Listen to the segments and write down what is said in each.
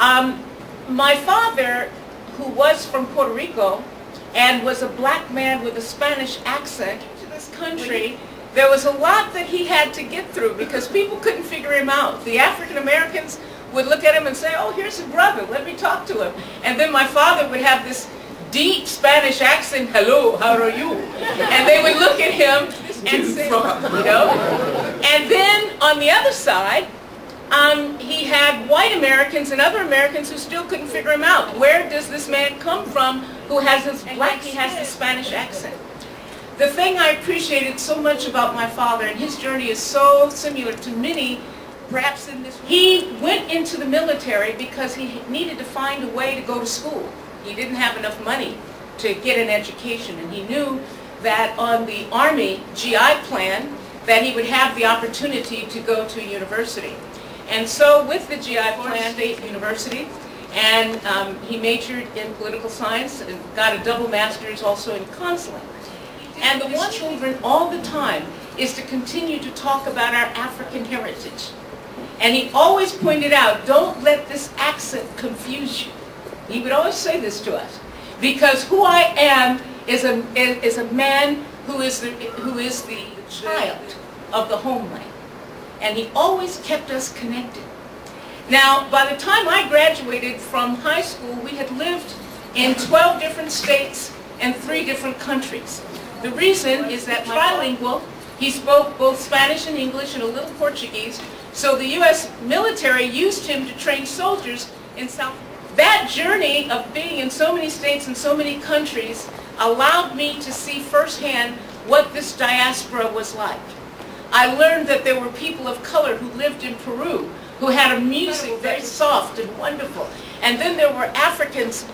My father, who was from Puerto Rico and was a black man with a Spanish accent to this country, there was a lot that he had to get through because people couldn't figure him out. The African Americans would look at him and say, oh, here's a brother, let me talk to him. And then my father would have this deep Spanish accent, hello, how are you? And they would look at him and say, you know. And then on the other side, he had white Americans and other Americans who still couldn't figure him out. Where does this man come from who has this black, he has this Spanish accent? The thing I appreciated so much about my father, and his journey is so similar to many, perhaps in this, he went into the military because he needed to find a way to go to school. He didn't have enough money to get an education, and he knew that on the Army GI plan that he would have the opportunity to go to university. And so with the GI plan, State University, and he majored in political science and got a double master's also in counseling. And the one children all the time is to continue to talk about our African heritage. And he always pointed out, don't let this accent confuse you. He would always say this to us, because who I am is a man who is the child of the homeland. And he always kept us connected. Now, by the time I graduated from high school, we had lived in 12 different states and 3 different countries. The reason is that trilingual, he spoke both Spanish and English and a little Portuguese, so the U.S. military used him to train soldiers in South America. That journey of being in so many states and so many countries allowed me to see firsthand what this diaspora was like. I learned that there were people of color who lived in Peru, who had a music very soft and wonderful. And then there were Africans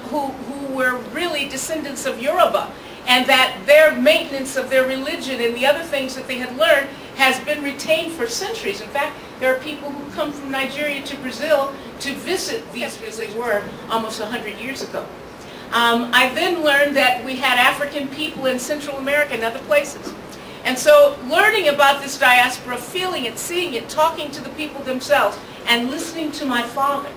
who were really descendants of Yoruba, and that their maintenance of their religion and the other things that they had learned has been retained for centuries. In fact, there are people who come from Nigeria to Brazil to visit these as they were almost 100 years ago. I then learned that we had African people in Central America and other places. And so learning about this diaspora, feeling it, seeing it, talking to the people themselves, and listening to my father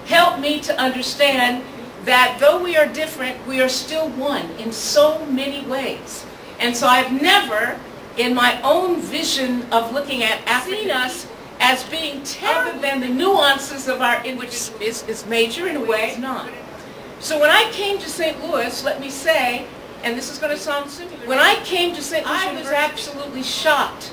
helped me to understand that though we are different, we are still one in so many ways. And so I've never, in my own vision of looking at Africa, seen us as being other than the nuances of our, which is major in a way, it's not. So when I came to St. Louis, let me say, and this is going to sound similar, when I came to St. Louis, I was absolutely shocked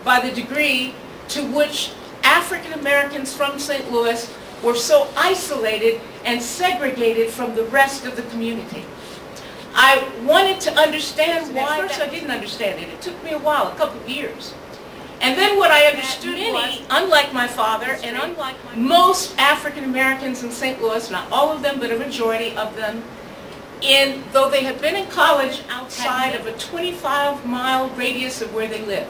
by the degree to which African Americans from St. Louis were so isolated and segregated from the rest of the community. I wanted to understand why. At first I didn't understand it. It took me a while, a couple of years. And then what I understood was, unlike my father and unlike most African Americans in St. Louis, not all of them, but a majority of them, though they had been in college outside of a 25-mile radius of where they live.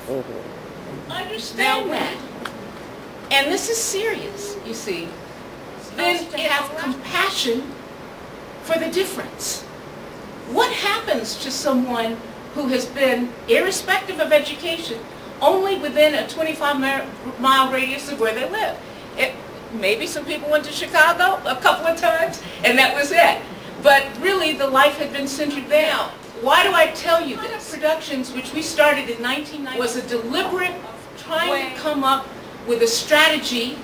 Understand that. And this is serious, you see. Then to have compassion for the difference. What happens to someone who has been, irrespective of education, only within a 25-mile radius of where they live? Maybe some people went to Chicago a couple of times, and that was it. But really, the life had been centered there. Now, why do I tell you this? Productions, which we started in 1990, was a deliberate trying to come up with a strategy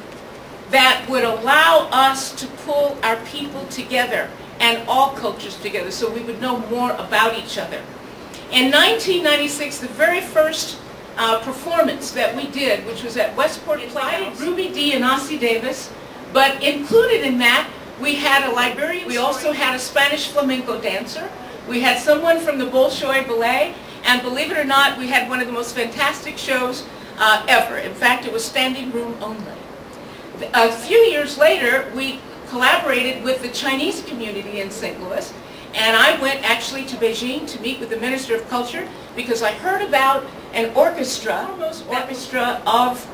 that would allow us to pull our people together and all cultures together so we would know more about each other. In 1996, the very first performance that we did, which was at Westport Playhouse, Ruby Dee and Ossie Davis, but included in that, we had a librarian. We also had a Spanish flamenco dancer. We had someone from the Bolshoi Ballet, and believe it or not, we had one of the most fantastic shows ever. In fact, it was standing room only. A few years later, we collaborated with the Chinese community in St. Louis, and I went actually to Beijing to meet with the Minister of Culture because I heard about an orchestra, of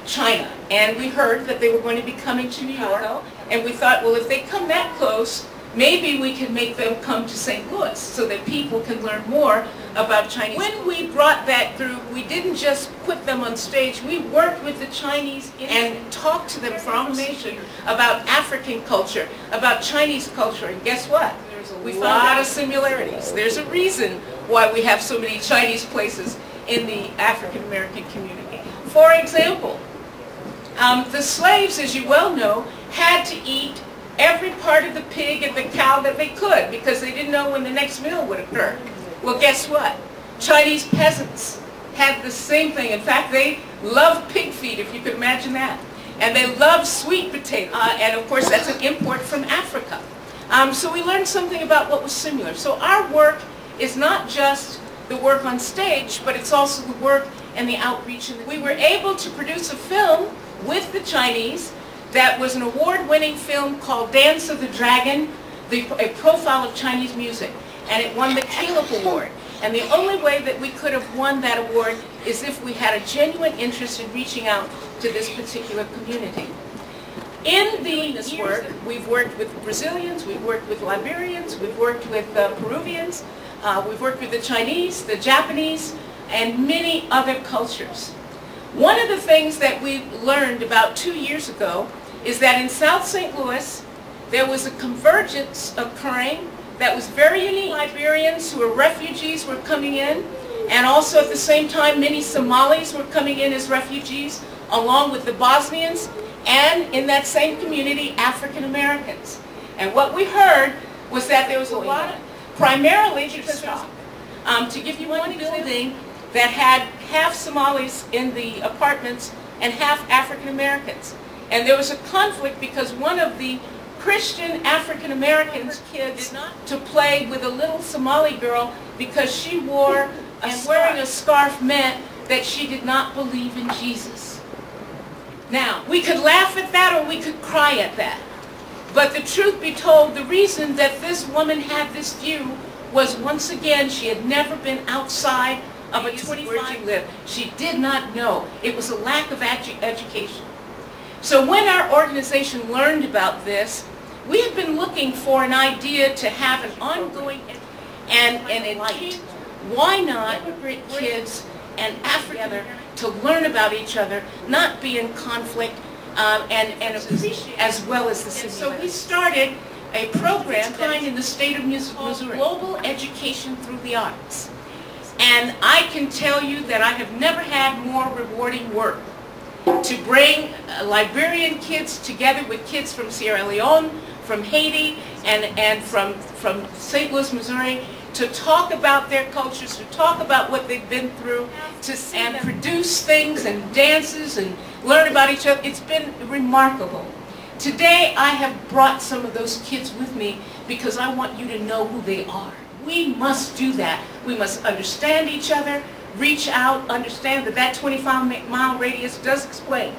China, and we heard that they were going to be coming to New York, and we thought, well, if they come that close, maybe we can make them come to St. Louis so that people can learn more about Chinese. When we brought that through, we didn't just put them on stage. We worked with the Chinese and talked to them for information about African culture, about Chinese culture. And guess what? We found a lot of similarities. There's a reason why we have so many Chinese places in the African American community. For example, the slaves, as you well know, had to eat every part of the pig and the cow that they could because they didn't know when the next meal would occur. Well, guess what? Chinese peasants had the same thing. In fact, they loved pig feet, if you could imagine that. And they loved sweet potato. And of course, that's an import from Africa. So we learned something about what was similar. So our work is not just the work on stage, but it's also the work and the outreach. We were able to produce a film with the Chinese that was an award-winning film called Dance of the Dragon, a profile of Chinese music. And it won the Caleb Award. And the only way that we could have won that award is if we had a genuine interest in reaching out to this particular community. In this work, we've worked with Brazilians, we've worked with Liberians, we've worked with Peruvians, we've worked with the Chinese, the Japanese, and many other cultures. One of the things that we learned about 2 years ago is that in South St. Louis, there was a convergence occurring that was very unique. Liberians who were refugees were coming in, and also at the same time many Somalis were coming in as refugees, along with the Bosnians, and in that same community, African Americans. And what we heard was that there was a lot of, primarily because to give you one building that had half Somalis in the apartments and half African Americans. And there was a conflict because one of the Christian African Americans kids to play with a little Somali girl because she wore and wearing a scarf meant that she did not believe in Jesus. Now, we could laugh at that or we could cry at that. But the truth be told, the reason that this woman had this view was, once again, she had never been outside of a 25 live. She did not know. It was a lack of education. So when our organization learned about this, we had been looking for an idea to have an ongoing and enlightened. Why not bring kids and Africa to learn about each other, not be in conflict, and appreciate as well as the city. So we started a program in the state of Missouri, global education through the arts. And I can tell you that I have never had more rewarding work to bring Liberian kids together with kids from Sierra Leone, from Haiti, and from St. Louis, Missouri, to talk about their cultures, to talk about what they've been through, and produce things and dances and learn about each other. It's been remarkable. Today I have brought some of those kids with me because I want you to know who they are. We must do that. We must understand each other, reach out, understand that that 25-mile radius does explain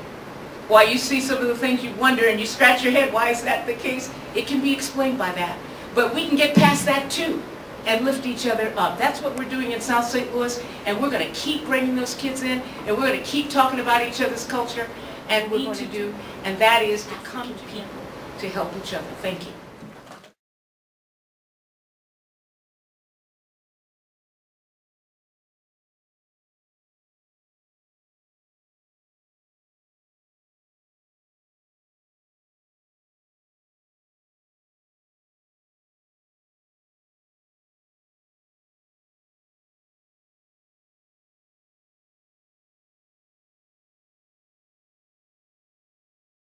why you see some of the things you wonder and you scratch your head, why is that the case? It can be explained by that. But we can get past that too and lift each other up. That's what we're doing in South St. Louis, and we're going to keep bringing those kids in, and we're going to keep talking about each other's culture, and we're going to do, and that is to come to people to help each other. Thank you.